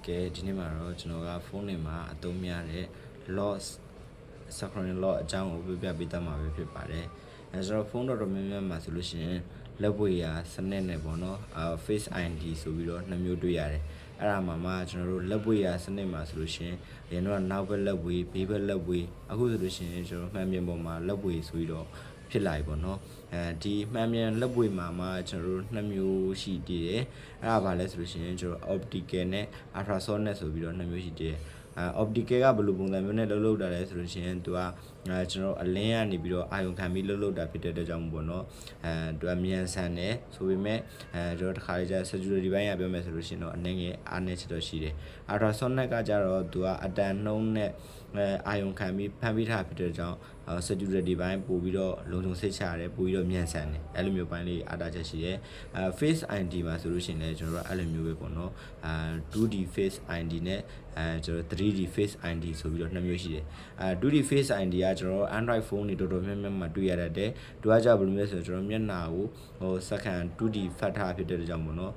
ကဲဒီနေ့မှာတော့ကျွန်တော်ကဖုန်းတွေမှာအသုံးများတဲ့ loss synchronous loss အကြောင်းကိုပြပြပေးတတ်မှာပဲဖြစ်ပါတယ်အဲဆိုတော့ဖုန်းတော်တော်များများမှာဆိုလို့ရှိရင်လက်ဝဲရာစနစ်နဲ့ပေါ့နော်face ID ဆိုပြီးတော့နှစ်မျိုးတွေ့ရတယ်အဲ့ဒါမှကျွန်တော်တို့လက်ဝဲရာစနစ်မှာဆိုလို့ရှိရင်အရင်တော့နောက်ဘက်လက်ဝဲဘေးဘက်လက်ဝဲအခုဆိုလို့ရှိရင်ကျွန်တော်မှန်ပြင်ပေါ်မှာလက်ဝဲဆိုပြီးတော့ဖြစ်လာပြီပေါ့နော်ဒီမှန်ပြန်လက်ပွေမှာကျွန်တော်တို့နှစ်မျိုးရှိတည်တယ်အဲ့ဒါဘာလဲဆိုလို့ရှိရင်ကျွန်တော် optical နဲ့ ultrasonic ဆိုပြီးတော့နှစ်မျိုးရှိတည်တယ်optical ကဘယ်လိုပုံစံမျိုးနဲ့လုပ်တာလဲဆိုလို့ရှိရင်သူကကျွန်တော်အလင်းကနေပြီးတော့အာရုံခံပြီးလုပ်တာဖြစ်တဲ့အတွက်ကြောင့်ပေါ့နော်သူကမြန်ဆန်တယ်ဆိုပေမဲ့ကျွန်တော်တစ်ခါလေကျ security ဘိုင်းရပြောမယ်ဆိုလို့ရှိရင်တော့အနေငယ်အားနည်းချက်တော့ရှိတယ် ultrasonic ကကြတော့သူကအတန်နှုံးနဲ့အာရုံခံပြီးဖမ်းပြီးထားဖြစ်တဲ့ကြောင့် security ဘိုင်းပို့ပြီးတော့လုံခြုံစိတ်ချရတယ်ပို့ပြီးတော့မြန်ဆန်တယ်အဲ့လိုမျိုးပိုင်းလေးအားတာချက်ရှိတယ် face ID မှာဆိုလို့ရှိရင်လည်းကျွန်တော်တို့အဲ့လိုမျိုးပဲပေါ့နော်2D face ID နဲ့ကျွန်တော် 3D face ID ဆိုပြီးတော့နှစ်မျိုးရှိတယ်2D face ID ကကျွန်တော် Android phone တွေတော်တော်များများမှာတွေ့ရတတ်တယ်သူကကြဘယ်လိုလဲဆိုတော့ကျွန်တော်မျက်နှာကိုစက္ကန့် 2D ဖတ်ထားဖြစ်တဲ့ကြောင့်ပေါ့နော်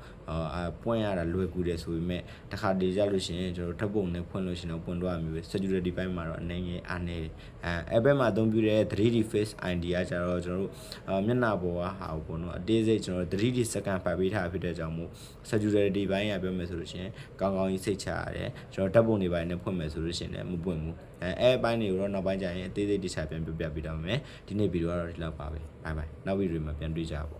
ပွင့်ရတာလွယ်ကူတယ်ဆိုပေမဲ့တစ်ခါတလေကြလို့ရှိရင်ကျွန်တော်ထပ်ပုံနဲ့ဖွင့်လို့ရှိရင်တော့ပွင့်တော့မျိုးပဲ security ဘိုင်းမှာတော့အနေငယ်အားနေတယ်အဲ့ဘက်မှာအသုံးပြုတဲ့ 3D face ID ကကြတော့ကျွန်တော်တို့မျက်နှာပေါ်ကဟာပေါ့နော်အသေးစိတ်ကျွန်တော် 3D စက္ကန့်ဖတ်ပေးထားဖြစ်တဲ့ကြောင့်မို့ security ဘိုင်းရပြောမယ်ဆိုလို့ရှိရင်ကောင်းကောင်းကြီးစိတ်ချရတယ်ကျွန်တော်ဓာတ်ပုံတွေပိုင်းနဲ့ဖွင့်မယ်ဆိုလို့ရှိရင်လည်းမပွင့်ဘူးအဲ့ဘိုင်းတွေကိုတော့နောက်ပိုင်းကျရင်အသေးစိတ်တခြားပြန်ပြပြပေးတော့မယ်ဒီနေ့ဗီဒီယိုကတော့ဒီလောက်ပါပဲဘိုင်ဘိုင်နောက်ဗီဒီယိုမှာပြန်တွေ့ကြပါ